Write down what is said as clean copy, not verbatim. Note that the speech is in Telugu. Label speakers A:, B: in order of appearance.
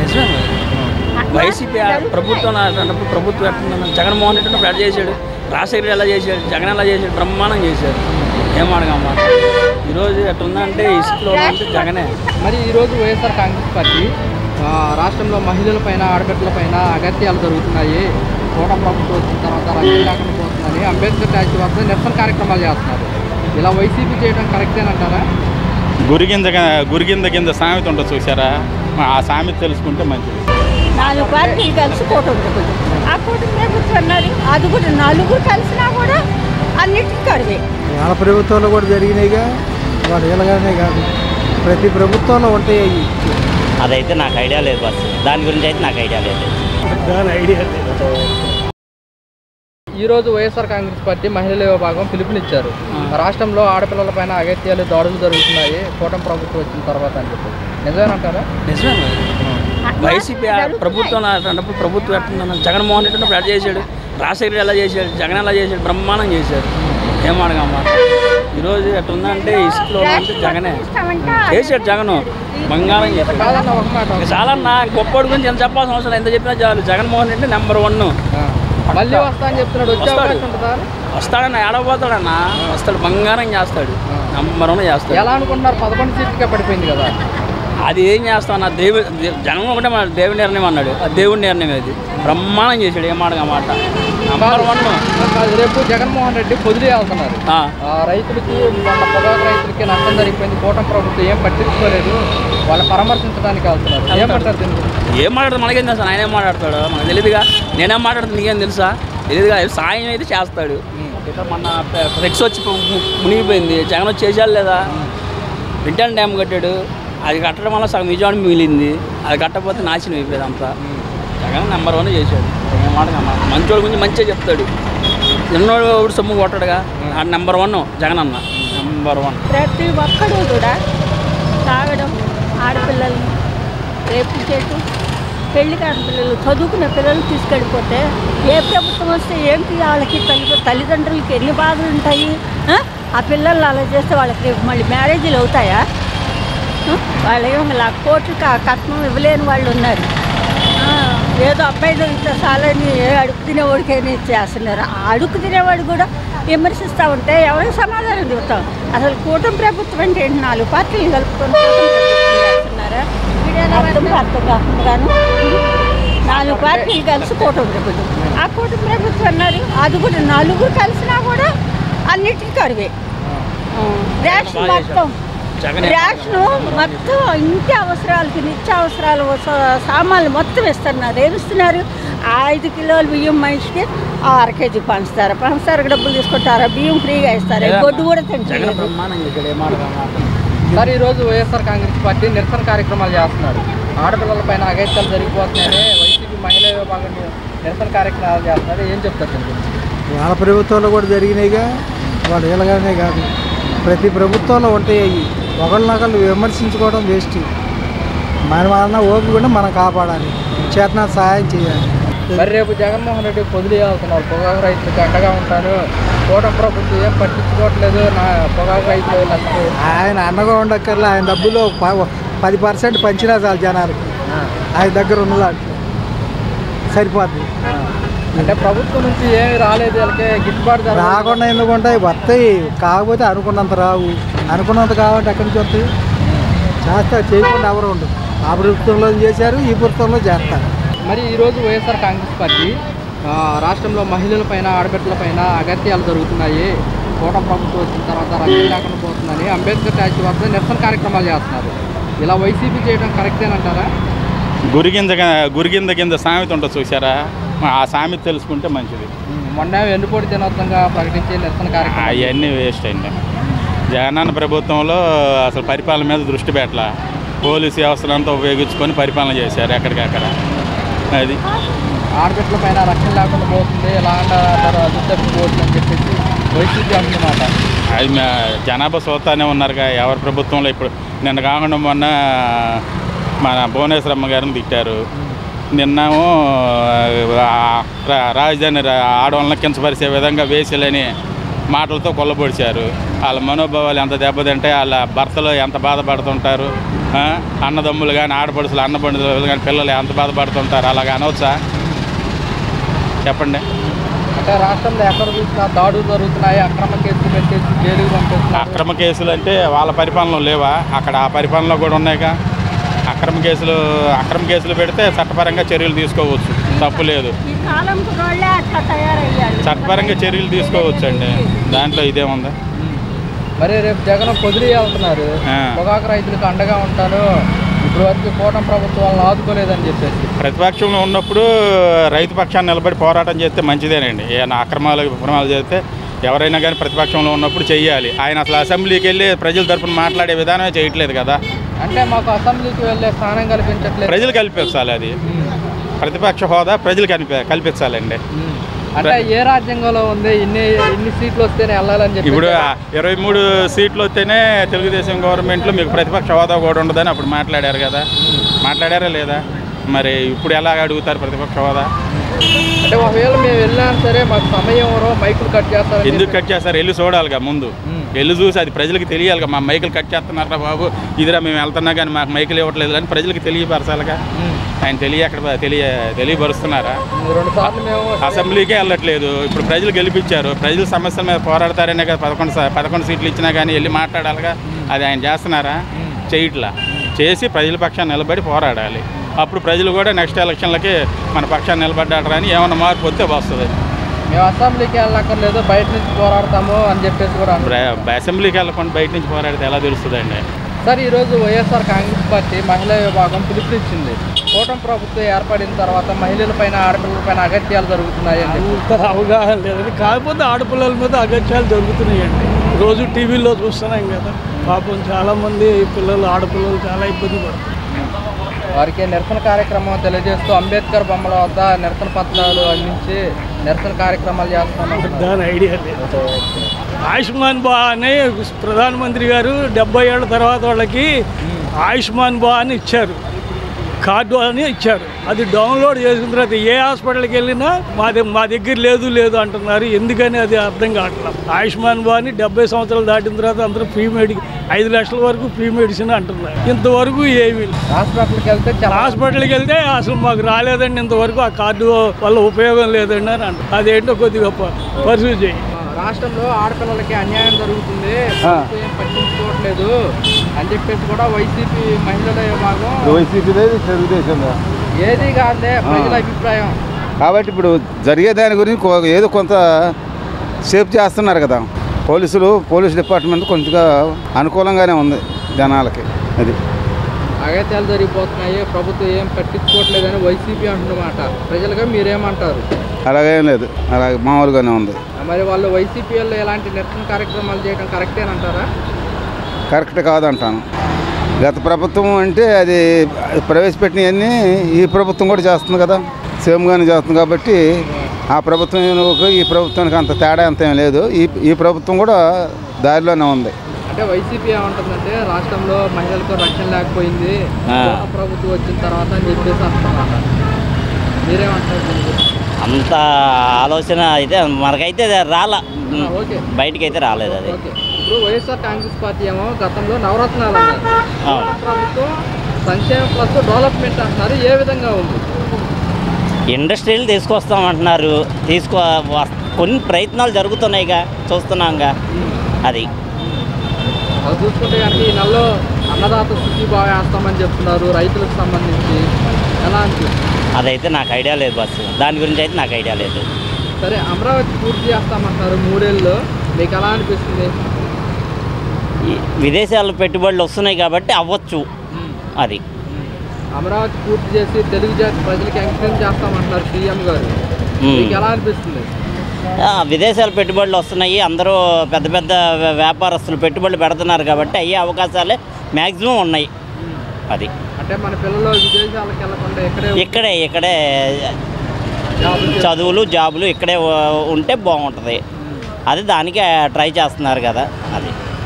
A: నిజమే. వైసీపీ ప్రభుత్వం అన్నప్పుడు ప్రభుత్వం ఎట్లా జగన్మోహన్ రెడ్డి ఉన్నప్పుడు ఎట్లా చేశాడు, రాజశేఖర్ ఎలా చేశాడు, జగన్ ఎలా చేశాడు, బ్రహ్మాండం చేశాడు. ఏం అడగమ్మా ఈరోజు ఎట్లుందంటే ఇసుకలో అంటే జగనే.
B: మరి ఈరోజు వైఎస్ఆర్ కాంగ్రెస్ పార్టీ రాష్ట్రంలో మహిళలపైన ఆడబిడ్డలపైన అగత్యాలు జరుగుతున్నాయి, కూటమి ప్రభుత్వం వచ్చిన తర్వాత రక్షణ లేకుండా పోతుందని అంబేద్కర్ ట్యాక్సీ వద్ద నిరసన కార్యక్రమాలు చేస్తున్నారు. ఇలా వైసీపీ చేయడం కరెక్టేనంటారా?
C: గురిగింద కింద సామెత ఉంటుంది చూసారా, ఆ సామెత తెలుసుకుంటే మంచిది.
D: 4 పార్టీలు కలిసి కూటమి ఆ కూటమి ప్రభుత్వం అన్నారు, అది కూడా నలుగురు కలిసినా కూడా అన్నిటికీ కడివే.
E: వాళ్ళ ప్రభుత్వంలో కూడా జరిగినాయిగా, వాడు ఇలాగానే కాదు, ప్రతి ప్రభుత్వంలో ఉంటాయి అవి.
F: అదైతే నాకు ఐడియా లేదు, బస్ దాని గురించి అయితే నాకు ఐడియా లేదు.
B: ఈరోజు వైఎస్ఆర్ కాంగ్రెస్ పార్టీ మహిళల విభాగం పిలుపునిచ్చారు. రాష్ట్రంలో ఆడపిల్లలపైన అగత్యాలు దాడులు జరుగుతున్నాయి కూటమి ప్రభుత్వం వచ్చిన తర్వాత అని చెప్పి నిజమేనంటారా?
A: నిజమే. వైసీపీ ప్రభుత్వం అన్నప్పుడు ప్రభుత్వం ఎట్లా జగన్మోహన్ రెడ్డి ఉన్నప్పుడు ఎట్లా చేశాడు, రాజశేఖర్ ఎలా చేశాడు, జగన్ ఎలా చేశాడు, బ్రహ్మాండం చేశాడు. ఏం అడగమ్మా ఈరోజు ఎట్లుందంటే ఇసుకలో అంటే జగనే చేశాడు. జగన్ బంగారం చేశాడు. చాలా నా గొప్పటి గురించి ఎంత చెప్పాల్సిన అవసరం ఎంత చెప్పినా చాలు. జగన్మోహన్ రెడ్డి నెంబర్ 1.
B: మళ్ళీ వస్తా అని చెప్తున్నాడు,
A: వస్తాడన్నా ఏడవపోతాడన్నా, వస్తాడు, బంగారం చేస్తాడు, నెంబర్ 1 చేస్తాడు.
B: ఎలా అనుకుంటున్నారు? 11 సీట్లకే పడిపోయింది కదా.
A: అది ఏం చేస్తాం నా జనం ఒకటే మన దేవుడి నిర్ణయం అన్నాడు, అది దేవుడి నిర్ణయం. అది బ్రహ్మాండం చేశాడు. ఏం మాట నెంబర్ 1.
B: రేపు జగన్మోహన్ రెడ్డి పొదిలి వెళ్తున్నారు. రైతులకి పొగాకు రైతులకి నష్టం జరిగిపోయింది, కూటమి ప్రభుత్వం ఏం పట్టించుకోలేదు, వాళ్ళు పరామర్శించడానికి వెళ్తున్నారు. ఏమంటారు దీని గురించి?
A: ఏం మాట్లాడతాడు మనకేం తెలుసా, ఆయన ఏం మాట్లాడతాడు మనకు తెలియదుగా. నేనేం మాట్లాడుతాను నీకేం తెలుసా, తెలియదుగా. సాయం అయితే చేస్తాడు. ఇట్లా మన ఫ్లెక్స్ వచ్చి మునిగిపోయింది, జగన్ వచ్చి చేసాడు లేదా. రిటర్న్ డ్యామ్ కట్టాడు, అది కట్టడం వల్ల సగం విజయవాడ మిగిలింది, అది కట్టకపోతే నాశనం అయిపోయేది అంతా. జగన్ నెంబర్ 1 చేశాడు. ఏం మాట మంచోడి గురించి మంచిగా చెప్తాడు, ఎన్నోడు సొమ్ము కొట్టాడుగా. ఆ నెంబర్ 1 జగన్ అన్న, నెంబర్ 1.
D: ప్రతి ఒక్కడు కూడా తాగడం, ఆడపిల్లల్ని రేపు చేయటం, పెళ్లి కాని పిల్లలు, చదువుకునే పిల్లలు తీసుకెళ్ళిపోతే ఏ ప్రభుత్వం వస్తే ఏంటి వాళ్ళకి తల్లిదండ్రులకి ఎన్ని బాధలు ఉంటాయి. ఆ పిల్లలు అలా చేస్తే వాళ్ళకి రేపు మళ్ళీ మ్యారేజీలు అవుతాయా? వాళ్ళు ఏమో కోట్లు కట్నం ఇవ్వలేని వాళ్ళు ఉన్నారు. ఏదో అబ్బాయి దొరికితే చాలని అడుగు తినేవాడికైనా చేస్తున్నారు. ఆ అడుగు తినేవాడు కూడా విమర్శిస్తూ ఉంటే ఎవరికి సమాధానం చెబుతాం? అసలు కూటమి ప్రభుత్వం అంటే ఏంటి? 4 పార్టీలు కలుపుకొని చేస్తున్నారా? అర్థం కాకుండాను 4 పార్టీలు కలిసి కూటమి ప్రభుత్వం ఆ కూటమి ప్రభుత్వం అన్నారు, అది కూడా నలుగురు కలిసినా కూడా అన్నిటికీ కడివే. రేషన్ మొత్తం ఇంటి అవసరాలకి నిత్య అవసరాలు సామాన్లు మొత్తం ఇస్తున్నారు. ఏమిస్తున్నారు? 5 కిలోల బియ్యం మనిషికి 6 కేజీ పంచుతారు, డబ్బులు తీసుకుంటారా? బియ్యం ఫ్రీగా ఇస్తారు, గొడ్డు కూడా తింటారు.
B: సార్, ఈరోజు వైఎస్ఆర్ కాంగ్రెస్ పార్టీ నిరసన కార్యక్రమాలు చేస్తున్నారు. ఆడపిల్లలపైన అగత్యాలు జరిగిపోతున్నాయని వైసీపీ మహిళా విభాగం నిరసన కార్యక్రమాలు చేస్తున్నారు. ఏం చెప్తారు?
E: వాళ్ళ ప్రభుత్వంలో కూడా జరిగినాయిగా, వాడు ఇలాగానే కాదు, ప్రతి ప్రభుత్వంలో ఉంటాయి అవి. ఒకళ్ళనొకళ్ళు విమర్శించుకోవడం వేస్ట్. మన ఓపిక కూడా మనం కాపాడాలి, చేతన సహాయం చేయాలి.
B: మరి రేపు జగన్మోహన్ రెడ్డి పొదిలి వెళ్తున్నారు, పొగాకు రైతులకు అండగా ఉంటారు, కూటమి ప్రభుత్వం ఏం పట్టించుకోవట్లేదు, నా పొగాకు రైతులు నష్టపోయి.
E: ఆయన అండగా ఉండక్కర్లే, ఆయన డబ్బులు 10% పంచినా చాలు జనాలకి, ఆయన దగ్గర ఉన్నదాంట్లో సరిపోద్ది.
B: అంటే ప్రభుత్వం నుంచి ఏమి రాలేదు, వాళ్ళకి గిట్టుబాటు
E: రాకుండా ఎందుకు ఉంటాయి? వస్తాయి, కాకపోతే అనుకున్నంత రావు. అనుకున్నంత కావాలంటే ఎక్కడి నుంచి వస్తాయి? చేస్తారు, చేయకుండా ఎవరు ఉండదు. ఆ ప్రభుత్వంలో చేశారు, ఈ ప్రభుత్వంలో చేస్తారు.
B: మరి ఈరోజు వైఎస్ఆర్ కాంగ్రెస్ పార్టీ రాష్ట్రంలో మహిళలపైన ఆడబిడ్డలపైన అగత్యాలు జరుగుతున్నాయి, కూటమి ప్రభుత్వం వచ్చిన తర్వాత రక్షణ లేకుండా పోతుందని అంబేద్కర్ ట్యాక్సీ వద్ద నిరసన కార్యక్రమాలు చేస్తున్నారు. ఇలా వైసీపీ చేయడం కరెక్టేనంటారా?
C: గురిగింద కింద సామెత ఉంటుంది చూసారా, ఆ సామెత తెలుసుకుంటే మంచిది.
B: మొన్న వెన్నుపోటు దినోత్సవంగా ప్రకటించే నిరసన కార్యక్రమం
C: అవన్నీ వేస్ట్ అయింది. జగనన్న ప్రభుత్వంలో అసలు పరిపాలన మీద దృష్టి పెట్టాల, పోలీసు వ్యవస్థలంతా ఉపయోగించుకొని పరిపాలన చేశారు ఎక్కడికక్కడ. అది
B: ఆడబిడ్డల పైన రక్షణ లేకుండా పోతుంది, ఎలా అంటారు పోతుంది అని చెప్పేసి వైసీపీ అంటున్నమాట.
C: అది జనాభా చూస్తానే ఉన్నారుగా ఎవరి ప్రభుత్వంలో. ఇప్పుడు నిన్న కాకుండా మొన్న మన భువనేశ్వరమ్మ గారిని తిట్టారు, నిన్నేమో రాజధాని ఆడవాళ్ళని కించపరిచే విధంగా వేసేలని మాటలతో కొల్లబొడిచారు. వాళ్ళ మనోభావాలు ఎంత దెబ్బతింటే వాళ్ళ భర్తలు ఎంత బాధపడుతుంటారు, అన్నదమ్ములు కానీ ఆడపడుచులు అన్నపడుచులు కానీ పిల్లలు ఎంత బాధపడుతుంటారు. అలాగ అనవచ్చా చెప్పండి?
B: అంటే రాష్ట్రంలో ఎక్కడ చూసినా దాడులు జరుగుతున్నాయి, అక్రమ కేసులు పెట్టేసి జైలుకి పంపిస్తున్నారు.
C: అక్రమ కేసులు అంటే వాళ్ళ పరిపాలనలో లేవా? అక్కడ ఆ పరిపాలనలో కూడా ఉన్నాయిగా. అక్రమ కేసులు పెడితే చట్టపరంగా చర్యలు తీసుకోవచ్చు, తప్పు లేదు. చట్టపరంగా చర్యలు తీసుకోవచ్చు అండి, దాంట్లో ఇదేముంది.
B: మరి రేపు జగన్ పొదిలి వెళ్తున్నారు, పొగాకు రైతులకు అండగా ఉంటాను, ఇప్పుడు వరకు కూటమి ప్రభుత్వం వాళ్ళని ఆదుకోలేదని చెప్పేసి.
C: ప్రతిపక్షంలో ఉన్నప్పుడు రైతు పక్షాన్ని నిలబడి పోరాటం చేస్తే మంచిదేనండి. ఏమైనా అక్రమాలు చేస్తే ఎవరైనా కానీ ప్రతిపక్షంలో ఉన్నప్పుడు చెయ్యాలి. ఆయన అసలు అసెంబ్లీకి వెళ్ళి ప్రజల తరపున మాట్లాడే విధానమే చేయట్లేదు కదా.
B: అంటే మాకు అసెంబ్లీకి వెళ్ళే స్థానం కల్పించట్లేదు.
C: ప్రజలు కల్పించాలి, అది ప్రతిపక్ష హోదా ప్రజలు కల్పించాలండి.
B: అంటే ఏ రాజ్యాంగంలో ఉంది ఇన్ని సీట్లు వస్తేనే వెళ్ళాలని చెప్పి?
C: ఇప్పుడు 23 సీట్లు వస్తేనే తెలుగుదేశం గవర్నమెంట్లో మీకు ప్రతిపక్ష హోదా కూడా ఉండదని అప్పుడు మాట్లాడారు కదా. మాట్లాడారా లేదా? మరి ఇప్పుడు ఎలా అడుగుతారు ప్రతిపక్ష హోదా?
B: అంటే ఒకవేళ మేము వెళ్ళాం సరే మాకు సమయం మైకులు కట్ చేస్తారు.
C: ఎందుకు కట్ చేస్తారు? వెళ్ళి చూడాలిగా, ముందు వెళ్ళి చూసి అది ప్రజలకు తెలియాలిగా. మా మైకులు కట్ చేస్తున్నారా బాబు, ఇదిరా మేము వెళ్తున్నా కానీ మాకు మైకులు ఇవ్వట్లేదు అని ప్రజలకు తెలియపరచాలిగా. ఆయన తెలియపరుస్తున్నారా? అసెంబ్లీకే వెళ్ళట్లేదు. ఇప్పుడు ప్రజలు గెలిపించారు, ప్రజల సమస్యల మీద పోరాడతారనే కదా 11 సీట్లు ఇచ్చినా కానీ వెళ్ళి మాట్లాడాలిగా. అది ఆయన చేస్తున్నారా? చేయట్లా. చేసి ప్రజల పక్షాన్ని నిలబడి పోరాడాలి. అప్పుడు ప్రజలు కూడా నెక్స్ట్ ఎలక్షన్లకి మన పక్షాన్ని నిలబడ్డారా అని ఏమన్నా మార్పు వస్తే వస్తుంది.
B: మేము అసెంబ్లీకి వెళ్ళక్కర్లేదు, బయట నుంచి పోరాడతాము అని చెప్పేసి కూడా
C: అసెంబ్లీకి వెళ్ళకుండా బయట నుంచి పోరాడితే ఎలా తెలుస్తుందండి?
B: సార్, ఈరోజు వైఎస్ఆర్ కాంగ్రెస్ పార్టీ మహిళా విభాగం పిలుపునిచ్చింది. కూటమి ప్రభుత్వం ఏర్పడిన తర్వాత మహిళలపైన ఆడపిల్లలపైన అగత్యాలు జరుగుతున్నాయండి.
E: అవగాహన లేదండి, కాకపోతే ఆడపిల్లల మీద అగత్యాలు జరుగుతున్నాయండి. రోజు టీవీలో చూస్తున్నాం కదా. పాపం చాలామంది ఆడపిల్లలు చాలా ఇబ్బంది పడుతున్నారు.
B: వారికి నిరసన కార్యక్రమం తెలియజేస్తూ అంబేద్కర్ బొమ్మల వద్ద నిరసన పత్రాలు అందించి నిరసన కార్యక్రమాలు చేస్తున్నాం.
E: దాని ఐడియా లేదు. ఆయుష్మాన్ భా అని ప్రధానమంత్రి గారు 70 ఏళ్ళ తర్వాత వాళ్ళకి ఆయుష్మాన్ భా అని ఇచ్చారు, కార్డు అని ఇచ్చారు. అది డౌన్లోడ్ చేసిన తర్వాత ఏ హాస్పిటల్కి వెళ్ళినా మా దగ్గర లేదు అంటున్నారు. ఎందుకని అది అర్థం కావట్లేదు. ఆయుష్మాన్ భా అని 70 సంవత్సరాలు దాటిన తర్వాత అందరూ ఫ్రీ 5 లక్షల వరకు ఫ్రీ మెడిసిన్ అంటున్నారు. ఇంతవరకు ఏమీ హాస్పిటల్కి వెళ్తే అసలు మాకు రాలేదండి, ఇంతవరకు ఆ కార్డు వల్ల ఉపయోగం లేదండి అని అంటారు. అదేంటో కొద్దిగా పరిశీలి చేయి.
B: రాష్ట్రంలో ఆడపిల్లలకి అన్యాయం జరుగుతుంది, పట్టించుకోవట్లేదు అని చెప్పేసి కూడా వైసీపీ మహిళల విభాగం ఏది కాదే ప్రజల అభిప్రాయం.
G: కాబట్టి ఇప్పుడు జరిగే దాని గురించి ఏదో కొంత సేఫ్ చేస్తున్నారు కదా పోలీస్ డిపార్ట్మెంట్, కొంచెంగా అనుకూలంగానే ఉంది జనాలకి. అది
B: అగత్యాలు జరిగిపోతున్నాయి, ప్రభుత్వం ఏం పట్టించుకోవట్లేదని వైసీపీ అంటున్నమాట. ప్రజలుగా మీరేమంటారు?
G: అలాగేం లేదు, అలాగే మామూలుగానే ఉంది.
B: మరి వాళ్ళు వైసీపీ వాళ్ళు ఎలాంటి నిరసన కార్యక్రమాలు చేయడం కరెక్టేనంటారా?
G: కరెక్ట్ కాదంటాను. గత ప్రభుత్వం అంటే అది ప్రవేశపెట్టినవన్నీ ఈ ప్రభుత్వం కూడా చేస్తుంది కదా, సేమ్గానే చేస్తుంది. కాబట్టి ఆ ప్రభుత్వం ఈ ప్రభుత్వానికి అంత తేడా అంత ఏం లేదు. ఈ ప్రభుత్వం కూడా దారిలోనే ఉంది.
B: అంటే వైసీపీ ఏమంటుందంటే రాష్ట్రంలో మహిళలకు రక్షణ లేకపోయింది ప్రభుత్వం వచ్చిన తర్వాత అని చెప్పేసి అంటున్నారు. మీరేమంటారు?
F: అంత ఆలోచన అయితే మనకైతే బయటికి అయితే రాలేదు. అది
B: ఇప్పుడు వైఎస్ఆర్ కాంగ్రెస్ పార్టీ ఏమో గతంలో నవరత్నాలు ప్రభుత్వం సంక్షేమ ప్లస్ డెవలప్మెంట్ అంటున్నారు. ఏ విధంగా ఉంది?
F: ఇండస్ట్రీలు తీసుకొస్తామంటున్నారు, కొన్ని ప్రయత్నాలు జరుగుతున్నాయిగా, చూస్తున్నాంగా. అది
B: చూసుకుంటే కనుక ఈ నెలలో అన్నదాత సుఖీ బాగా వేస్తామని చెప్తున్నారు రైతులకు సంబంధించి. ఎలా అనిపిస్తుంది?
F: అదైతే నాకు ఐడియా లేదు బస్సు, దాని గురించి అయితే నాకు ఐడియా లేదు.
B: సరే, అమరావతి పూర్తి చేస్తామంటున్నారు 3 ఏళ్ళలో, మీకు ఎలా అనిపిస్తుంది?
F: విదేశాల్లో పెట్టుబడులు వస్తున్నాయి కాబట్టి అవ్వచ్చు. అది
B: అమరావతి పూర్తి చేసి తెలుగు జాతి ప్రజలకి అంకితం చేస్తామంటున్నారు సీఎం గారు, మీకు ఎలా అనిపిస్తుంది?
F: విదేశాల పెట్టుబడులు వస్తున్నాయి, అందరూ పెద్ద పెద్ద వ్యాపారస్తులు పెట్టుబడులు పెడుతున్నారు కాబట్టి అయ్యే అవకాశాలే మ్యాక్సిమం ఉన్నాయి. అది
B: అంటే మన పిల్లలు విదేశాలకు వెళ్ళకుండా
F: ఇక్కడే చదువులు జాబులు ఇక్కడే ఉంటే బాగుంటుంది. అది దానికి ట్రై చేస్తున్నారు కదా. అది